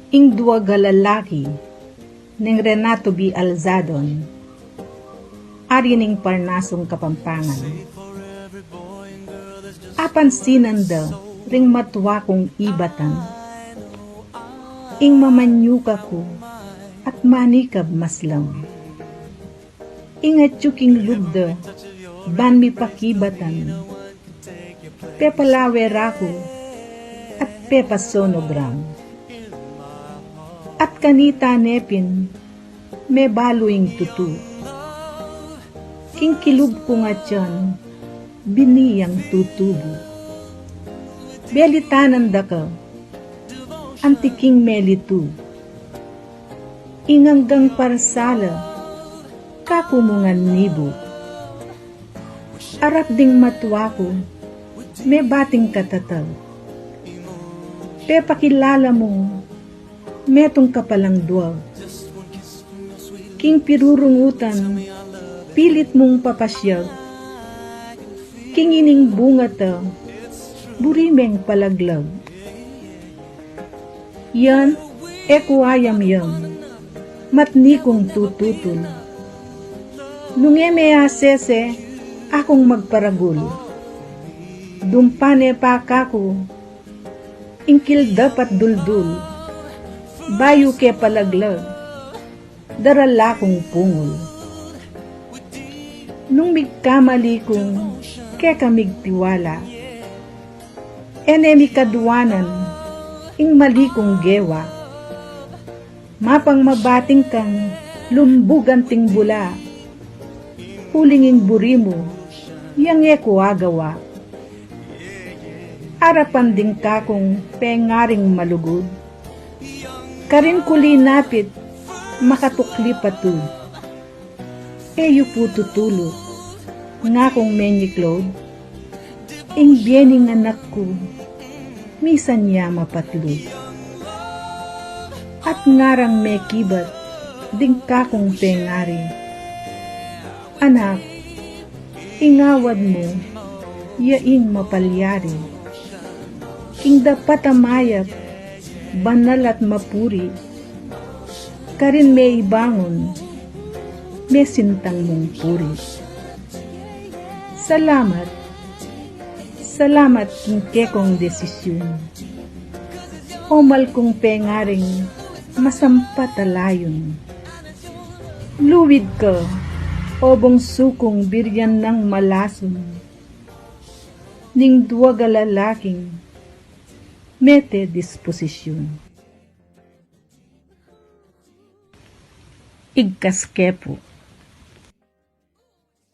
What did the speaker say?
ing dua galalaki ning Renato B. Alzadon, ari ning Parnasong Kapampangan. Apan sinanda ring matwa kong ibatan, ing mamanyuka ko at manikab maslam. Ing atsuking lubda, ban mi pakibatan, pepalawera ko at pepasonogram. At kanita nepin, may baluing tutu. King kilub ko nga tiyan, biniyang tutubo. Belitanan da ka, antiking melitu. Inganggang parsala, kakumungan nibo. Arap ding matwa ko, may bating katataw. Pe pakilala mo, metong kapalang duwaw. King pirurungutan, pilit mong papasyaw. King ining bunga ta, burimeng palaglag. Yan, ekuayam yam, matni kong tututol. Nung emea sese, akong magparagul. Dumpane pa kako, ingkil dapat duldul. Bayo ke palaglag, darala kong pungol. Nung migkamali kong ke kamigtiwala, enemi kadwanan, ing mali kong gewa. Mapang mabating kang lumbugan ting bula, hulinging burimo, yang eko agawa. Arapan ding kakong pengaring malugod, karin kuli napit, makatukli patud. Eyo po tutulo, nga kong menyiklod, ing biening anak ko, misan niya mapatlod. At ngarang may kibat, ding kakong pengari. Anak, ingawad mo, yaing mapalyari. King dapat amayap, banal at mapuri, karin may ibangon, may sintang mong puri. Salamat, salamat king kekong desisyon. Omal kong pengaring masampatalayon. Luwid ka, obong sukong biryan ng malason, ning duwa galalaking mete disposisyon. Igkaskepo.